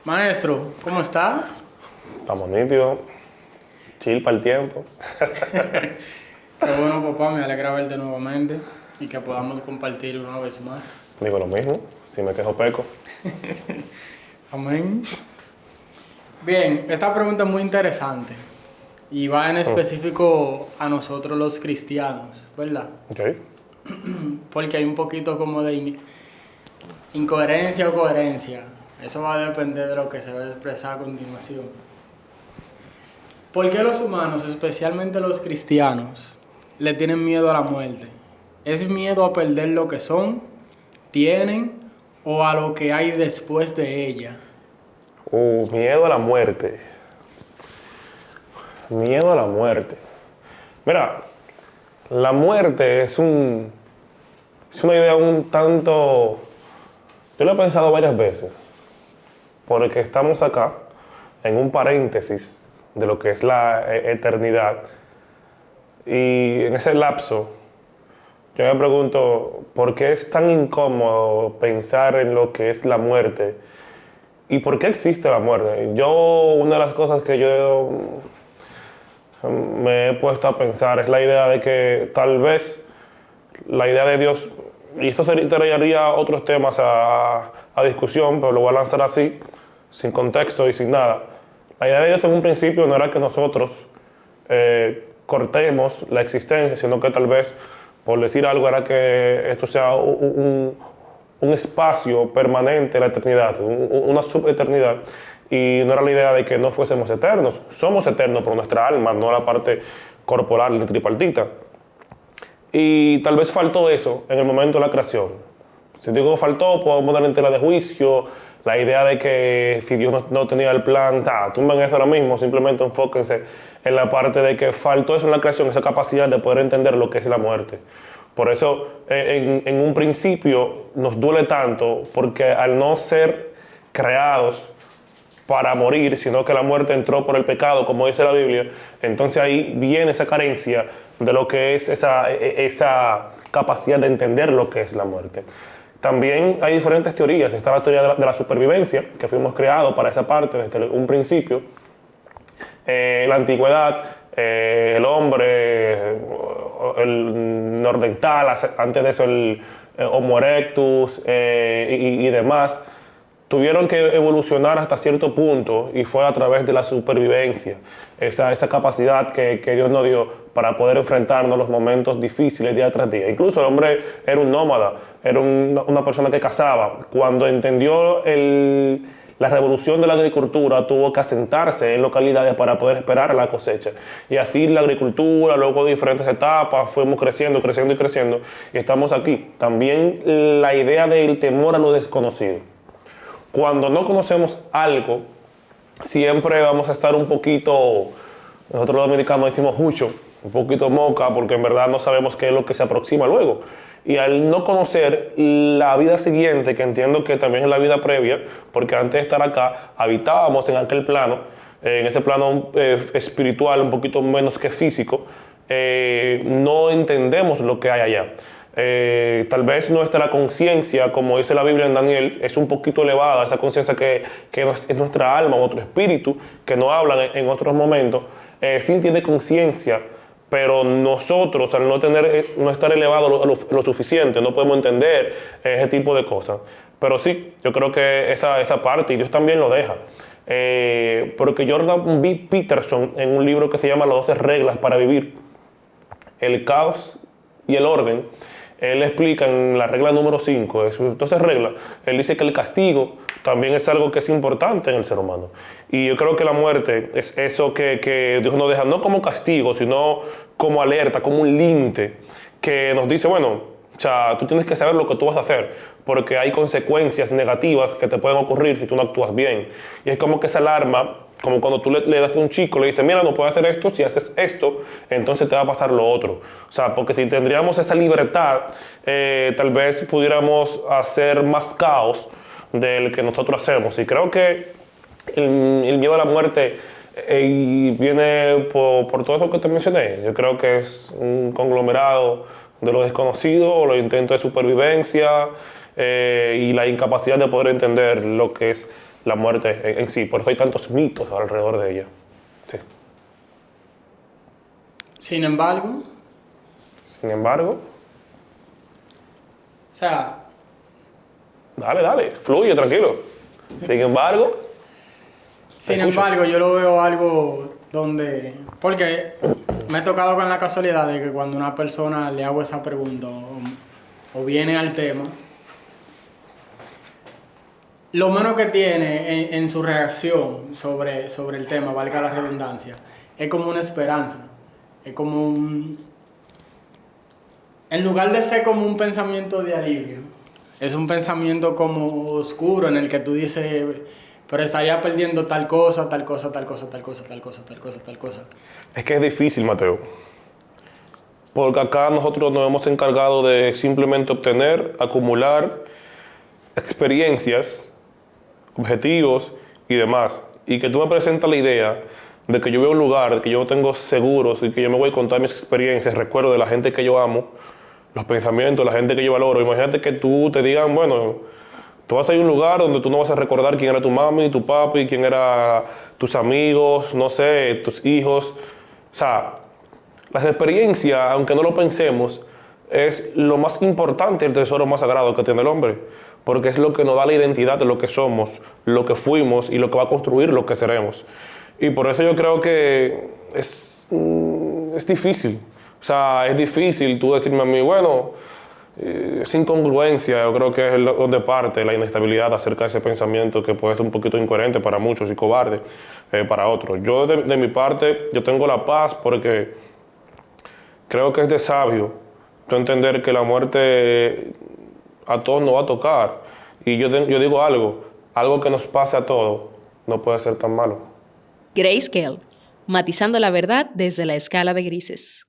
Maestro, ¿cómo está? Estamos nítidos, chill para el tiempo. Qué bueno, papá, me alegra verte nuevamente y que podamos compartir una vez más. Digo lo mismo, si me quejo peco. Amén. Bien, esta pregunta es muy interesante y va en específico a nosotros los cristianos, ¿verdad? Ok. Porque hay un poquito como de incoherencia o coherencia. Eso va a depender de lo que se va a expresar a continuación. ¿Por qué los humanos, especialmente los cristianos, le tienen miedo a la muerte? ¿Es miedo a perder lo que son, tienen o a lo que hay después de ella? Miedo a la muerte. Miedo a la muerte. Mira, la muerte es una idea un tanto... Yo lo he pensado varias veces, porque estamos acá en un paréntesis de lo que es la eternidad. Y en ese lapso, yo me pregunto, ¿por qué es tan incómodo pensar en lo que es la muerte? ¿Y por qué existe la muerte? Una de las cosas que yo me he puesto a pensar es la idea de que tal vez la idea de Dios, y esto traería otros temas a discusión, pero lo voy a lanzar así, sin contexto y sin nada. La idea de Dios en un principio no era que nosotros cortemos la existencia, sino que tal vez, por decir algo, era que esto sea un espacio permanente, la eternidad, una subeternidad. Y no era la idea de que no fuésemos eternos. Somos eternos por nuestra alma, no la parte corporal ni tripartita. Y tal vez faltó eso en el momento de la creación. Si digo faltó, podemos dar en tela de juicio la idea de que si Dios no tenía el plan, tumben eso ahora mismo, simplemente enfóquense en la parte de que faltó eso en la creación, esa capacidad de poder entender lo que es la muerte. Por eso, en un principio, nos duele tanto, porque al no ser creados para morir, sino que la muerte entró por el pecado, como dice la Biblia, entonces ahí viene esa carencia de lo que es esa capacidad de entender lo que es la muerte. También hay diferentes teorías. Está la teoría de la supervivencia, que fuimos creados para esa parte desde un principio. La antigüedad, el hombre, el nordental, antes de eso el Homo erectus y demás, tuvieron que evolucionar hasta cierto punto y fue a través de la supervivencia, esa capacidad que Dios nos dio para poder enfrentarnos a los momentos difíciles día tras día. Incluso el hombre era un nómada, era una persona que cazaba. Cuando entendió la revolución de la agricultura, tuvo que asentarse en localidades para poder esperar a la cosecha. Y así la agricultura, luego de diferentes etapas, fuimos creciendo, creciendo y creciendo, y estamos aquí. También la idea del temor a lo desconocido. Cuando no conocemos algo, siempre vamos a estar un poquito, nosotros los dominicanos decimos jucho, un poquito moca, porque en verdad no sabemos qué es lo que se aproxima luego. Y al no conocer la vida siguiente, que entiendo que también es la vida previa, porque antes de estar acá habitábamos en aquel plano, en ese plano espiritual un poquito menos que físico, no entendemos lo que hay allá. Tal vez nuestra conciencia, como dice la Biblia en Daniel, es un poquito elevada, esa conciencia que es nuestra alma, otro espíritu, que no hablan en otros momentos, sí tiene conciencia, pero nosotros, al no estar elevados lo suficiente, no podemos entender ese tipo de cosas. Pero sí, yo creo que esa parte, y Dios también lo deja. Porque Jordan B. Peterson, en un libro que se llama Las 12 reglas para vivir el caos y el orden, él explica en la regla número 5, entonces regla, él dice que el castigo también es algo que es importante en el ser humano. Y yo creo que la muerte es eso que Dios nos deja, no como castigo, sino como alerta, como un límite, que nos dice, bueno, o sea, tú tienes que saber lo que tú vas a hacer, porque hay consecuencias negativas que te pueden ocurrir si tú no actúas bien. Y es como que esa alarma, como cuando tú le das a un chico, le dices, mira, no puedes hacer esto, si haces esto, entonces te va a pasar lo otro. O sea, porque si tendríamos esa libertad, tal vez pudiéramos hacer más caos del que nosotros hacemos. Y creo que el miedo a la muerte viene por todo eso que te mencioné. Yo creo que es un conglomerado de lo desconocido, los intentos de supervivencia y la incapacidad de poder entender lo que es la muerte en sí. Por eso hay tantos mitos alrededor de ella. Sí. Sin embargo, Sin embargo, o sea, dale, fluye, tranquilo. Sin embargo, sin escucho. embargo, yo lo veo algo donde... Porque me he tocado con la casualidad de que cuando una persona le hago esa pregunta o viene al tema, lo menos que tiene en su reacción sobre el tema, valga la redundancia, es como una esperanza. Es como un... En lugar de ser como un pensamiento de alivio, es un pensamiento como oscuro en el que tú dices, pero estaría perdiendo tal cosa, tal cosa, tal cosa, tal cosa, tal cosa, tal cosa, tal cosa. Es que es difícil, Mateo. Porque acá nosotros nos hemos encargado de simplemente obtener, acumular experiencias, objetivos y demás. Y que tú me presentas la idea de que yo veo un lugar, que yo tengo seguros y que yo me voy a contar mis experiencias, recuerdo de la gente que yo amo, los pensamientos, la gente que yo valoro. Imagínate que tú te digan, bueno, tú vas a ir a un lugar donde tú no vas a recordar quién era tu mami, tu papi, quién era tus amigos, no sé, tus hijos. O sea, las experiencias, aunque no lo pensemos, es lo más importante, el tesoro más sagrado que tiene el hombre, porque es lo que nos da la identidad de lo que somos, lo que fuimos y lo que va a construir lo que seremos. Y por eso yo creo que es difícil. O sea, es difícil tú decirme a mí, bueno, es incongruencia, yo creo que es donde parte la inestabilidad acerca de ese pensamiento que puede ser un poquito incoherente para muchos y cobarde para otros. Yo de mi parte, yo tengo la paz porque creo que es de sabio tú entender que la muerte a todos nos va a tocar. Y yo digo algo que nos pase a todos no puede ser tan malo. Grayscale, matizando la verdad desde la escala de grises.